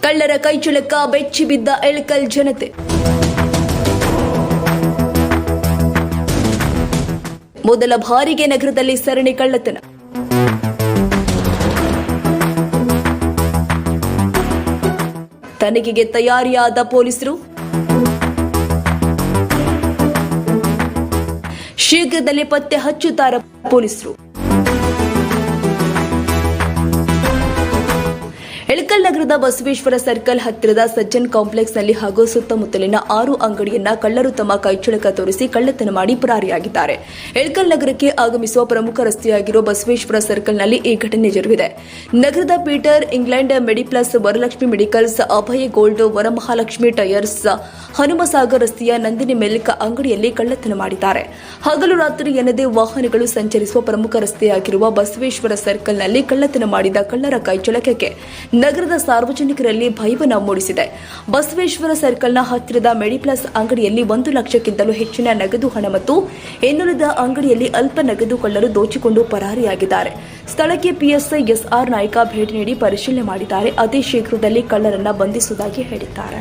ಕಳ್ಳರ ಕೈಚಳಕ ಬೆಚ್ಚಿ ಬಿದ್ದ ಇಳಕಲ್ ಜನತೆ. ಮೊದಲ ಬಾರಿಗೆ ನಗರದಲ್ಲಿ ಸರಣಿ ಕಳ್ಳತನ. ತನಿಖೆಗೆ ತಯಾರಿಯಾದ ಪೊಲೀಸರು. ಶೀಘ್ರದಲ್ಲೇ ಪತ್ತೆ ಹಚ್ಚುತ್ತಾರೆ ಪೊಲೀಸರು. ಇಳಕಲ್ ನಗರದ ಬಸವೇಶ್ವರ ಸರ್ಕಲ್ ಹತ್ತಿರದ ಸಜ್ಜನ್ ಕಾಂಪ್ಲೆಕ್ಸ್ನಲ್ಲಿ ಹಾಗೂ ಸುತ್ತಮುತ್ತಲಿನ 6 ಅಂಗಡಿಯನ್ನ ಕಳ್ಳರು ತಮ್ಮ ಕೈಚಳಕ ತೋರಿಸಿ ಕಳ್ಳತನ ಮಾಡಿ ಪರಾರಿಯಾಗಿದ್ದಾರೆ. ಇಳಕಲ್ ನಗರಕ್ಕೆ ಆಗಮಿಸುವ ಪ್ರಮುಖ ರಸ್ತೆಯಾಗಿರುವ ಬಸವೇಶ್ವರ ಸರ್ಕಲ್ನಲ್ಲಿ ಈ ಘಟನೆ ಜರುಗಿದೆ. ನಗರದ ಪೀಟರ್ ಇಂಗ್ಲೆಂಡ್ ಮೆಡಿಪ್ಲಸ್, ವರಲಕ್ಷ್ಮಿ ಮೆಡಿಕಲ್ಸ್, ಅಭಯ ಗೋಲ್ಡ್, ವರಮಹಾಲಕ್ಷ್ಮಿ ಟೈರ್ಸ್, ಹನುಮಸಾಗರ್ ರಸ್ತೆಯ ನಂದಿನಿ ಮಿಲ್ಕ್ ಅಂಗಡಿಯಲ್ಲಿ ಕಳ್ಳತನ ಮಾಡಿದ್ದಾರೆ. ಹಗಲು ರಾತ್ರಿ ಎನ್ನದೇ ವಾಹನಗಳು ಸಂಚರಿಸುವ ಪ್ರಮುಖ ರಸ್ತೆಯಾಗಿರುವ ಬಸವೇಶ್ವರ ಸರ್ಕಲ್ನಲ್ಲಿ ಕಳ್ಳತನ ಮಾಡಿದ ಕಳ್ಳರ ಕೈಚಳಕಕ್ಕೆ ನಗರದ ಸಾರ್ವಜನಿಕರಲ್ಲಿ ಭಯವನ್ನ ಮೂಡಿಸಿದೆ. ಬಸವೇಶ್ವರ ಸರ್ಕಲ್ನ ಹತ್ತಿರದ ಮೆಡಿಪ್ಲಸ್ ಅಂಗಡಿಯಲ್ಲಿ 1 ಲಕ್ಷಕ್ಕಿಂತಲೂ ಹೆಚ್ಚಿನ ನಗದು ಹಣ ಮತ್ತು ಇನ್ನುಳಿದ ಅಂಗಡಿಯಲ್ಲಿ ಅಲ್ಪ ನಗದು ಕಳ್ಳರು ದೋಚಿಕೊಂಡು ಪರಾರಿಯಾಗಿದ್ದಾರೆ. ಸ್ಥಳಕ್ಕೆ ಪಿಎಸ್ಐ ಎಸ್ಆರ್ ನಾಯ್ಕ ಭೇಟಿ ನೀಡಿ ಪರಿಶೀಲನೆ ಮಾಡಿದ್ದಾರೆ. ಅತಿ ಶೀಘ್ರದಲ್ಲಿ ಕಳ್ಳರನ್ನ ಬಂಧಿಸುವುದಾಗಿ ಹೇಳಿದ್ದಾರೆ.